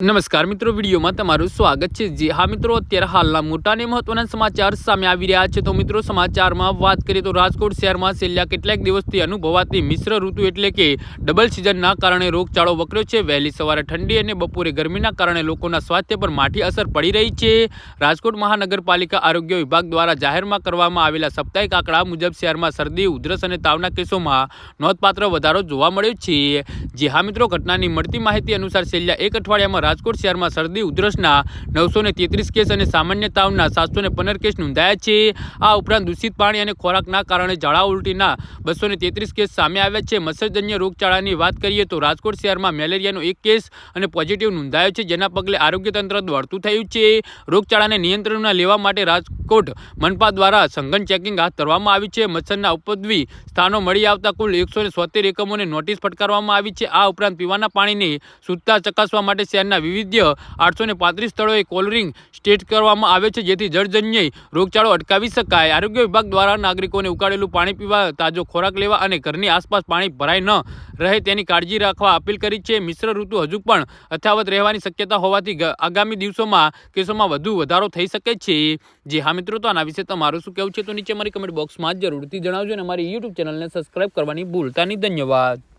નમસ્કાર મિત્રો, વિડીયોમાં તમારું સ્વાગત છે। જી હા મિત્રો, અત્યારે હાલના મોટા અને મહત્વના સમાચાર સામે આવી રહ્યા છે। તો મિત્રો, સમાચારમાં વાત કરીએ તો રાજકોટ શહેરમાં છેલ્લા કેટલાક દિવસથી અનુભવાતી મિશ્ર ઋતુ એટલે કે ડબલ સિઝનના કારણે રોગચાળો વકર્યો છે। વહેલી સવારે ઠંડી અને બપોરે ગરમીના કારણે લોકોના સ્વાસ્થ્ય પર માઠી અસર પડી રહી છે। રાજકોટ મહાનગરપાલિકા આરોગ્ય વિભાગ દ્વારા જાહેરમાં કરવામાં આવેલા સાપ્તાહિક આંકડા મુજબ શહેરમાં શરદી, ઉધરસ અને તાવના કેસોમાં નોંધપાત્ર વધારો જોવા મળ્યો છે। જી હા મિત્રો, ઘટનાની મળતી માહિતી અનુસાર છેલ્લા એક અઠવાડિયામાં રાજકોટ શહેરમાં શરદી ઉધરસના 933 કેસ અને સામાન્ય તાવના 715 કેસ નોંધાયા છે। આ ઉપરાંત દૂષિત પાણી અને ખોરાકના કારણે ઝાડા ઉલટીના 233 કેસ સામે આવ્યા છે। મચ્છરજન્ય રોગચાળાની વાત કરીએ તો રાજકોટ શહેરમાં મેલેરિયાનો 1 કેસ અને પોઝિટિવ નોંધાયો છે, જેના પગલે આરોગ્ય તંત્ર દોડતું થયું છે। રોગચાળાને નિયંત્રણમાં લેવા માટે રાજકોટ મનપા દ્વારા સઘન ચેકિંગ હાથ ધરવામાં આવ્યું છે। મચ્છરના ઉપદ્રવી સ્થાનો મળી આવતા કુલ 176 એકમોને નોટિસ ફટકારવામાં આવી છે। આ ઉપરાંત પીવાના પાણીની શુદ્ધતા ચકાસવા માટે શહેરના વિવિધ 835 સ્થળોએ કોલરિંગ ટેસ્ટ કરવામાં આવે છે, જેથી જળજન્ય રોગચાળો અટકાવી શકાય। આરોગ્ય વિભાગ દ્વારા નાગરિકોને ઉકાળેલું પાણી પીવા, તાજો ખોરાક લેવા અને ઘરની આસપાસ પાણી ભરાઈ ન રહે તેની કાળજી રાખવા અપીલ કરી છે। મિશ્ર ઋતુ હજુ પણ યથાવત રહેવાની શક્યતા હોવાથી આગામી દિવસોમાં કેસોમાં વધુ વધારો થઈ શકે છે। જે હા મિત્રો, તો આના વિશે તમારું શું કહેવું છે તો નીચે મારી કમેન્ટ બોક્સમાં જરૂરથી જણાવજો અને અમારી યુટ્યુબ ચેનલને સબસ્ક્રાઇબ કરવાની ભૂલતા નહીં। ધન્યવાદ।